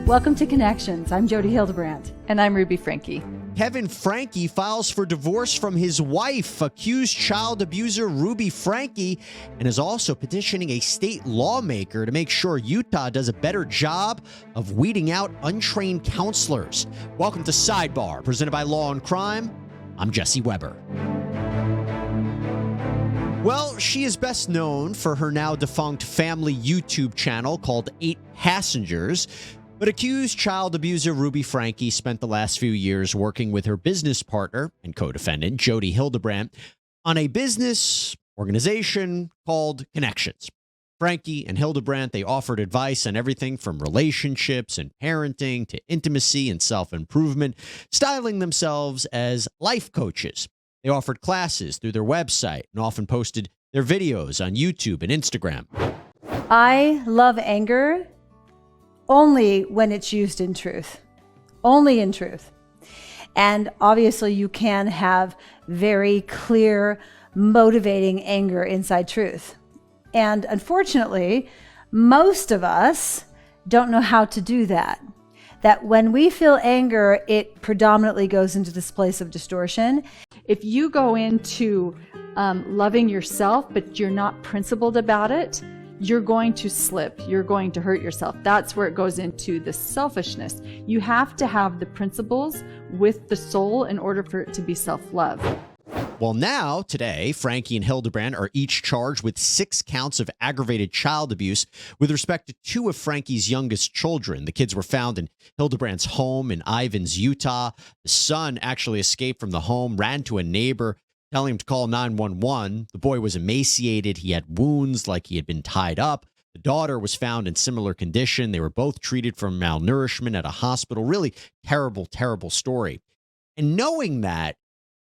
Welcome to Connections. I'm Jody Hildebrandt. And I'm Ruby Franke. Kevin Franke files for divorce from his wife, accused child abuser Ruby Franke, and is also petitioning a state lawmaker to make sure Utah does a better job of weeding out untrained counselors. Welcome to Sidebar, presented by Law&Crime. I'm Jesse Weber. Well, she is best known for her now defunct family YouTube channel called 8 Passengers. But accused child abuser Ruby Franke spent the last few years working with her business partner and co-defendant, Jody Hildebrandt, on a business organization called Connections. Franke and Hildebrandt, they offered advice on everything from relationships and parenting to intimacy and self-improvement, styling themselves as life coaches. They offered classes through their website and often posted their videos on YouTube and Instagram. I love anger only when it's used in truth. Only in truth. And obviously you can have very clear, motivating anger inside truth. And unfortunately, most of us don't know how to do that. That when we feel anger, it predominantly goes into this place of distortion. If you go into loving yourself, but you're not principled about it, you're going to slip. You're going to hurt yourself. That's where it goes into the selfishness. You have to have the principles with the soul in order for it to be self-love. Well, now, today, Franke and Hildebrandt are each charged with 6 counts of aggravated child abuse with respect to 2 of Franke's youngest children. The kids were found in Hildebrandt's home in Ivins, Utah. The son actually escaped from the home, ran to a neighbor, telling him to call 911. The boy was emaciated. He had wounds like he had been tied up. The daughter was found in similar condition. They were both treated for malnourishment at a hospital. Really terrible, terrible story. And knowing that,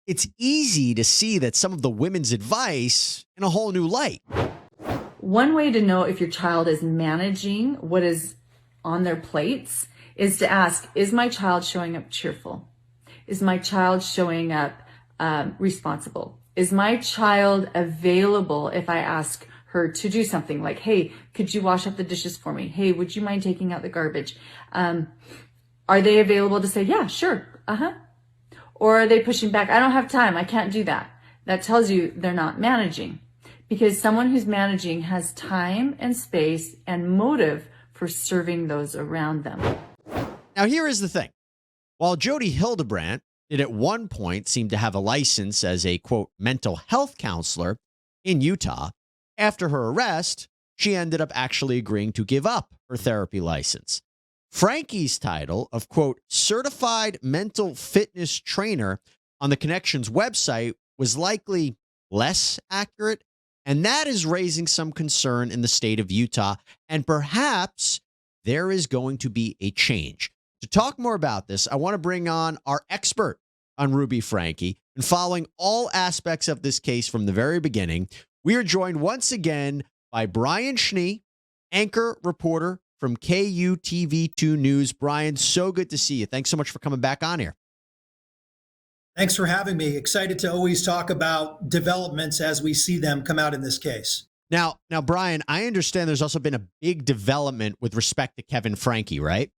it's easy to see that some of the women's advice in a whole new light. One way to know if your child is managing what is on their plates is to ask, is my child showing up cheerful? Is my child showing up responsible? Is my child available if I ask her to do something like, hey, could you wash up the dishes for me? Hey, would you mind taking out the garbage? Are they available to say, yeah, sure, Or are they pushing back? I don't have time. I can't do that. That tells you they're not managing, because someone who's managing has time and space and motive for serving those around them. Now, here is the thing. While Jody Hildebrandt did at one point seem to have a license as a, quote, mental health counselor in Utah, after her arrest, she ended up actually agreeing to give up her therapy license. Franke's title of, quote, certified mental fitness trainer on the Connections website was likely less accurate, and that is raising some concern in the state of Utah, and perhaps there is going to be a change. To talk more about this, I want to bring on our expert on Ruby Franke, and following all aspects of this case from the very beginning, we are joined once again by Brian Schnee, anchor reporter from KUTV2News. Brian, so good to see you. Thanks so much for coming back on here. Thanks for having me. Excited to always talk about developments as we see them come out in this case. Now, Brian, I understand there's also been a big development with respect to Kevin Franke, right?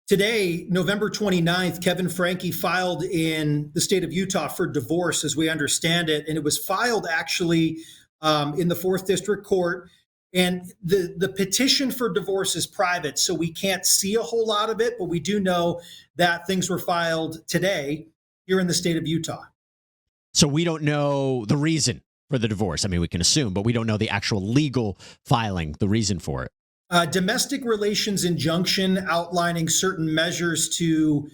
Today, November 29th, Kevin Franke filed in the state of Utah for divorce, as we understand it. And it was filed actually in the 4th District Court. And the petition for divorce is private, so we can't see a whole lot of it, but we do know that things were filed today here in the state of Utah. So we don't know the reason for the divorce. I mean, we can assume, but we don't know the actual legal filing, the reason for it. Domestic relations injunction outlining certain measures to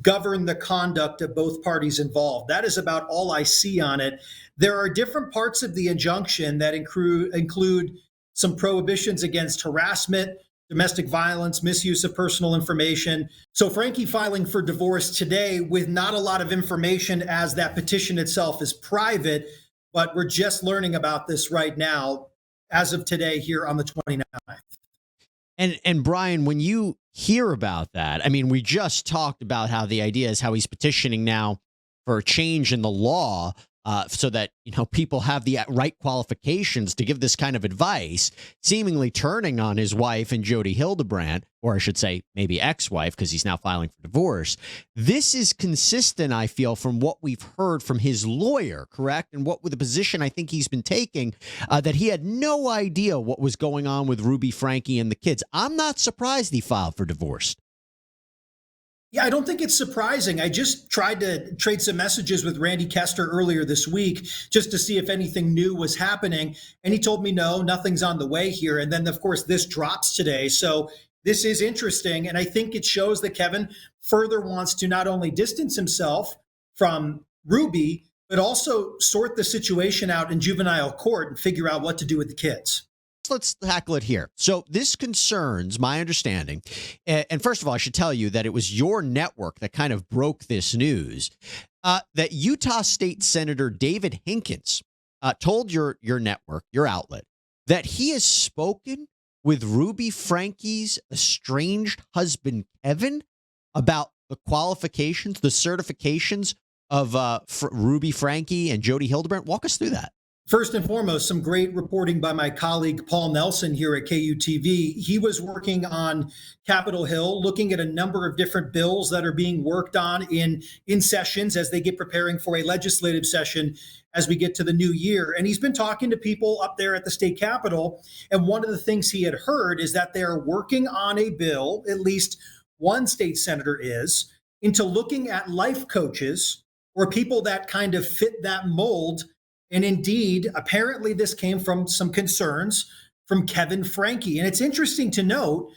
govern the conduct of both parties involved. That is about all I see on it. There are different parts of the injunction that include some prohibitions against harassment, domestic violence, misuse of personal information. So Franke filing for divorce today with not a lot of information, as that petition itself is private, but we're just learning about this right now as of today here on the 29th. And Brian, when you hear about that, I mean, we just talked about how the idea is how he's petitioning now for a change in the law so that, people have the right qualifications to give this kind of advice, seemingly turning on his wife and Jody Hildebrandt, or I should say maybe ex-wife, because he's now filing for divorce. This is consistent, I feel, from what we've heard from his lawyer, correct? And what with the position I think he's been taking, that he had no idea what was going on with Ruby Franke and the kids. I'm not surprised he filed for divorce. Yeah, I don't think it's surprising. I just tried to trade some messages with Randy Kester earlier this week just to see if anything new was happening. And he told me, no, nothing's on the way here. And then, of course, this drops today. So this is interesting. And I think it shows that Kevin further wants to not only distance himself from Ruby, but also sort the situation out in juvenile court and figure out what to do with the kids. Let's tackle it here. So this concerns my understanding. And first of all, I should tell you that it was your network that kind of broke this news, that Utah State Senator David Hinkins told your network, your outlet, that he has spoken with Ruby Franke's estranged husband, Kevin, about the qualifications, the certifications of Ruby Franke and Jody Hildebrandt. Walk us through that. First and foremost, some great reporting by my colleague Paul Nelson here at KUTV. He was working on Capitol Hill, looking at a number of different bills that are being worked on in sessions as they get preparing for a legislative session as we get to the new year. And he's been talking to people up there at the state capitol. And one of the things he had heard is that they're working on a bill, at least one state senator is, into looking at life coaches or people that kind of fit that mold. And indeed, apparently this came from some concerns from Kevin Franke. And it's interesting to note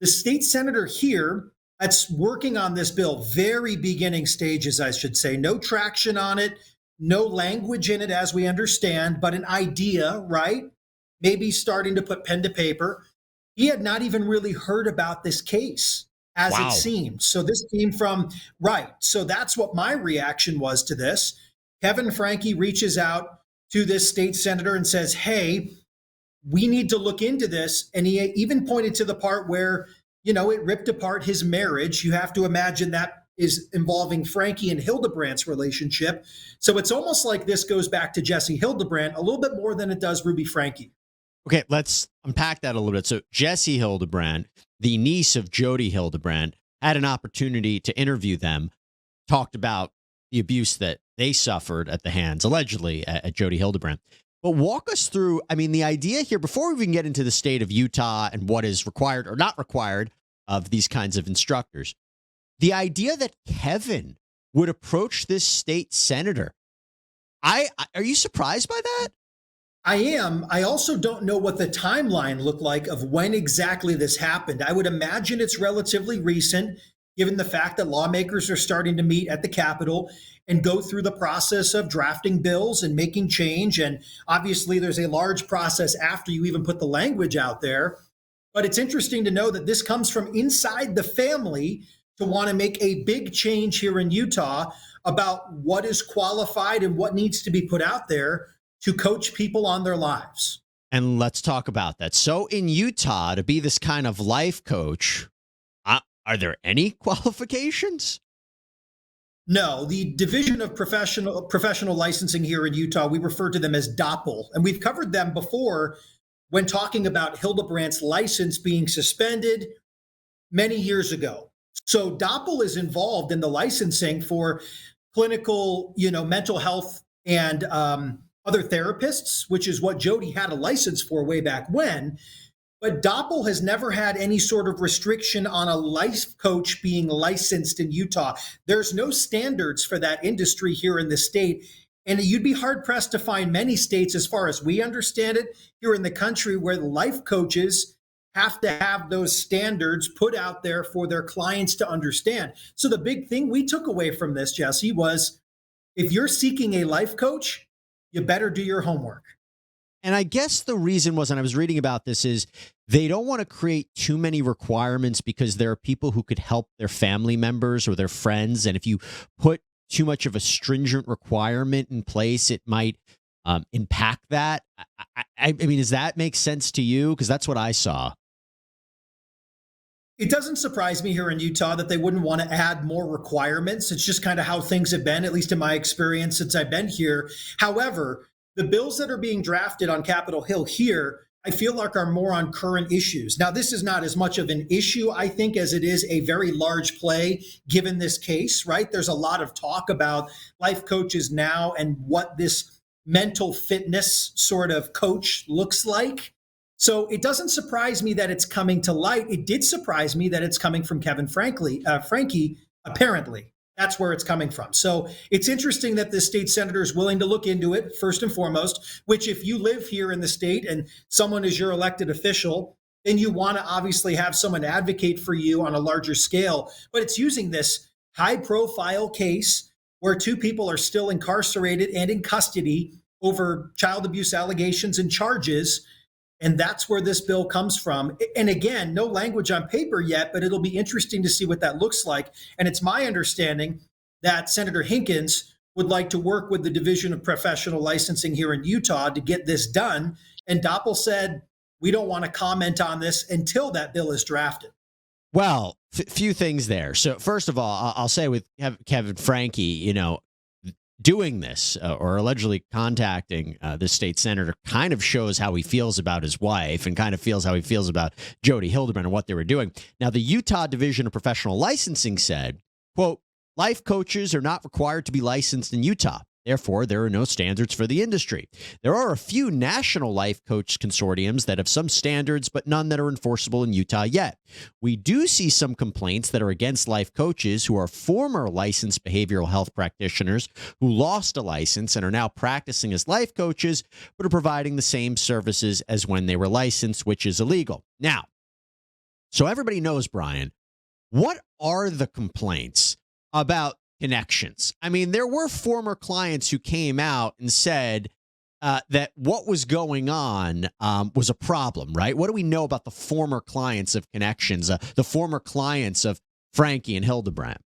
the state senator here that's working on this bill, very beginning stages, I should say, no traction on it, no language in it as we understand, but an idea, right? Maybe starting to put pen to paper. He had not even really heard about this case as Wow. It seemed. So this came from, right. So that's what my reaction was to this. Kevin Franke reaches out to this state senator and says, hey, we need to look into this. And he even pointed to the part where, it ripped apart his marriage. You have to imagine that is involving Franke and Hildebrandt's relationship. So it's almost like this goes back to Jesse Hildebrandt a little bit more than it does Ruby Franke. Okay, let's unpack that a little bit. So Jesse Hildebrandt, the niece of Jody Hildebrandt, had an opportunity to interview them, talked about the abuse that they suffered at the hands, allegedly, at Jody Hildebrandt. But walk us through, the idea here, before we even get into the state of Utah and what is required or not required of these kinds of instructors, the idea that Kevin would approach this state senator, are you surprised by that? I am. I also don't know what the timeline looked like of when exactly this happened. I would imagine it's relatively recent, given the fact that lawmakers are starting to meet at the Capitol and go through the process of drafting bills and making change. And obviously, there's a large process after you even put the language out there. But it's interesting to know that this comes from inside the family to want to make a big change here in Utah about what is qualified and what needs to be put out there to coach people on their lives. And let's talk about that. So in Utah, to be this kind of life coach, are there any qualifications? No, the Division of Professional Licensing here in Utah, we refer to them as DOPL. And we've covered them before when talking about Hildebrandt's license being suspended many years ago. So DOPL is involved in the licensing for clinical, mental health and other therapists, which is what Jody had a license for way back when. But DOPL has never had any sort of restriction on a life coach being licensed in Utah. There's no standards for that industry here in the state. And you'd be hard pressed to find many states, as far as we understand it, here in the country where the life coaches have to have those standards put out there for their clients to understand. So the big thing we took away from this, Jesse, was if you're seeking a life coach, you better do your homework. And I guess the reason was, and I was reading about this, is they don't want to create too many requirements because there are people who could help their family members or their friends. And if you put too much of a stringent requirement in place, it might impact that. Does that make sense to you? Because that's what I saw. It doesn't surprise me here in Utah that they wouldn't want to add more requirements. It's just kind of how things have been, at least in my experience since I've been here. However, the bills that are being drafted on Capitol Hill here, I feel like are more on current issues. Now, this is not as much of an issue, I think, as it is a very large play given this case, right? There's a lot of talk about life coaches now and what this mental fitness sort of coach looks like. So it doesn't surprise me that it's coming to light. It did surprise me that it's coming from Franke, apparently. That's where it's coming from. So it's interesting that the state senator is willing to look into it, first and foremost, which if you live here in the state and someone is your elected official, then you want to obviously have someone advocate for you on a larger scale. But it's using this high profile case where two people are still incarcerated and in custody over child abuse allegations and charges. And that's where this bill comes from. And again, no language on paper yet, but it'll be interesting to see what that looks like. And it's my understanding that Senator Hinkins would like to work with the Division of Professional Licensing here in Utah to get this done. And Doppel said, we don't want to comment on this until that bill is drafted. Well, few things there. So first of all, I'll say with Kevin Franke, doing this or allegedly contacting the state senator kind of shows how he feels about his wife and kind of feels how he feels about Jody Hildebrand and what they were doing. Now, the Utah Division of Professional Licensing said, quote, life coaches are not required to be licensed in Utah. Therefore, there are no standards for the industry. There are a few national life coach consortiums that have some standards, but none that are enforceable in Utah yet. We do see some complaints that are against life coaches who are former licensed behavioral health practitioners who lost a license and are now practicing as life coaches, but are providing the same services as when they were licensed, which is illegal. Now, so everybody knows, Brian, what are the complaints about connections? I mean, there were former clients who came out and said that what was going on was a problem, right? What do we know about the former clients of Connections, the former clients of Franke and Hildebrand?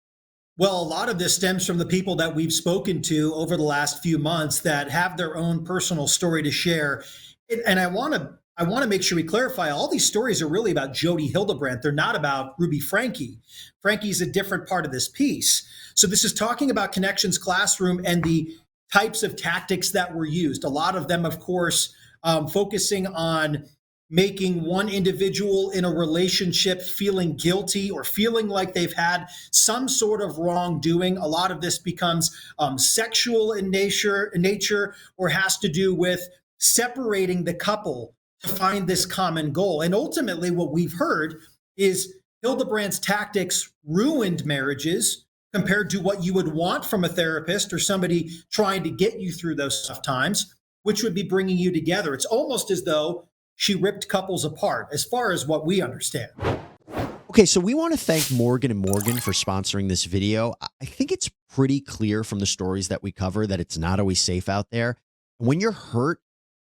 Well, a lot of this stems from the people that we've spoken to over the last few months that have their own personal story to share. And I want to make sure we clarify, all these stories are really about Jody Hildebrand. They're not about Ruby Franke. Franke's a different part of this piece. So this is talking about Connections Classroom and the types of tactics that were used. A lot of them, of course, focusing on making one individual in a relationship feeling guilty or feeling like they've had some sort of wrongdoing. A lot of this becomes sexual in nature or has to do with separating the couple to find this common goal. And ultimately, what we've heard is Hildebrand's tactics ruined marriages compared to what you would want from a therapist or somebody trying to get you through those tough times, which would be bringing you together. It's almost as though she ripped couples apart, as far as what we understand. Okay, so we want to thank Morgan & Morgan for sponsoring this video. I think it's pretty clear from the stories that we cover that it's not always safe out there. When you're hurt,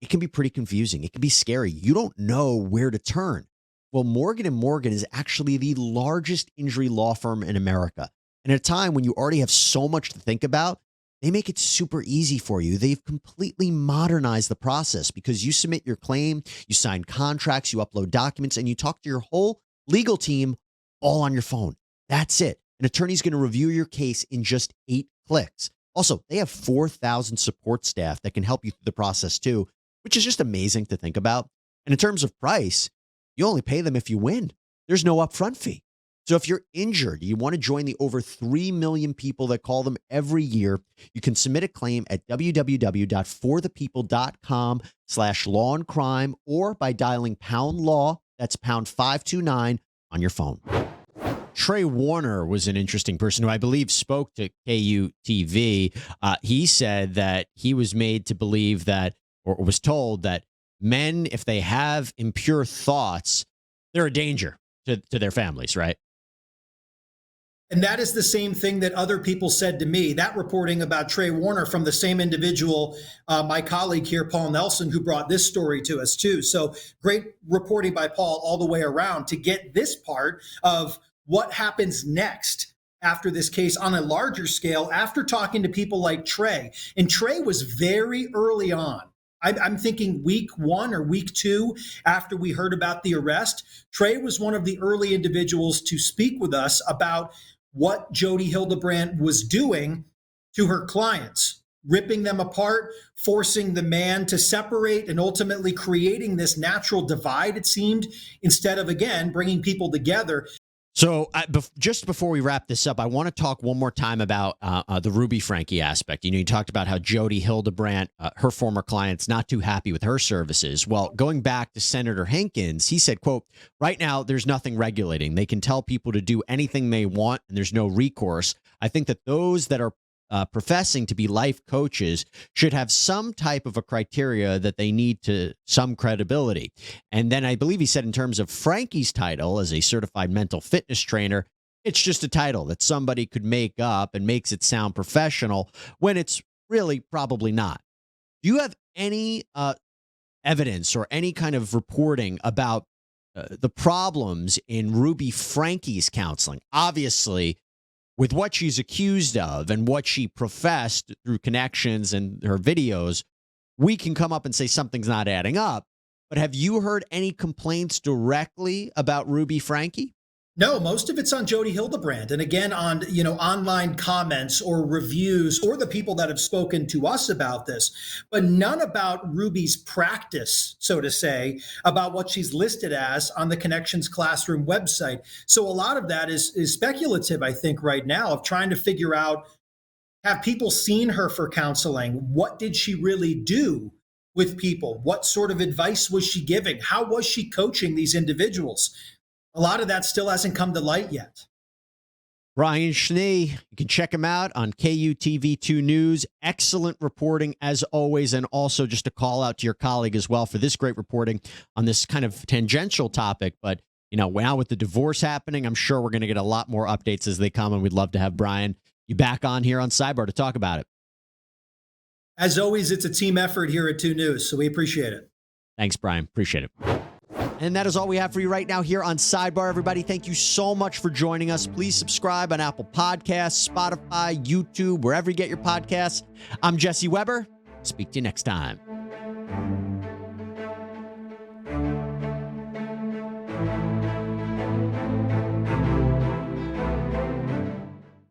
it can be pretty confusing. It can be scary. You don't know where to turn. Well, Morgan & Morgan is actually the largest injury law firm in America. And at a time when you already have so much to think about, they make it super easy for you. They've completely modernized the process because you submit your claim, you sign contracts, you upload documents, and you talk to your whole legal team all on your phone. That's it. An attorney's going to review your case in just 8 clicks. Also, they have 4,000 support staff that can help you through the process too, which is just amazing to think about. And in terms of price, you only pay them if you win. There's no upfront fee. So if you're injured, you want to join the over 3 million people that call them every year, you can submit a claim at www.forthepeople.com/law&crime or by dialing #law, that's #529 on your phone. Trey Warner was an interesting person who I believe spoke to KUTV. He said that he was made to believe that, or was told that men, if they have impure thoughts, they're a danger to their families, right? And that is the same thing that other people said to me. That reporting about Trey Warner from the same individual, my colleague here, Paul Nelson, who brought this story to us too. So great reporting by Paul all the way around to get this part of what happens next after this case on a larger scale, after talking to people like Trey. And Trey was very early on I'm thinking week 1 or week 2 after we heard about the arrest. Trey was one of the early individuals to speak with us about what Jodi Hildebrandt was doing to her clients, ripping them apart, forcing the man to separate, and ultimately creating this natural divide, it seemed, instead of, again, bringing people together. So just before we wrap this up, I want to talk one more time about the Ruby Franke aspect. You talked about how Jodi Hildebrandt, her former client's not too happy with her services. Well, going back to Senator Hankins, he said, quote, "Right now, there's nothing regulating. They can tell people to do anything they want, and there's no recourse. I think that those that are professing to be life coaches should have some type of a criteria that they need to some credibility." And then I believe he said in terms of Franke's title as a certified mental fitness trainer, it's just a title that somebody could make up and makes it sound professional when it's really probably not. Do you have any evidence or any kind of reporting about the problems in Ruby Franke's counseling? Obviously, with what she's accused of and what she professed through connections and her videos, we can come up and say something's not adding up. But have you heard any complaints directly about Ruby Franke? No, most of it's on Jodi Hildebrandt. And again, on, online comments or reviews or the people that have spoken to us about this, but none about Ruby's practice, so to say, about what she's listed as on the Connections Classroom website. So a lot of that is speculative, I think, right now, of trying to figure out, have people seen her for counseling? What did she really do with people? What sort of advice was she giving? How was she coaching these individuals? A lot of that still hasn't come to light yet. Brian Schnee, you can check him out on KUTV2 News. Excellent reporting as always. And also just a call out to your colleague as well for this great reporting on this kind of tangential topic. But, now with the divorce happening, I'm sure we're going to get a lot more updates as they come. And we'd love to have Brian you back on here on SIDEBAR to talk about it. As always, it's a team effort here at 2 News, so we appreciate it. Thanks, Brian. Appreciate it. And that is all we have for you right now here on SIDEBAR. Everybody, thank you so much for joining us. Please subscribe on Apple Podcasts, Spotify, YouTube, wherever you get your podcasts. I'm Jesse Weber. Speak to you next time.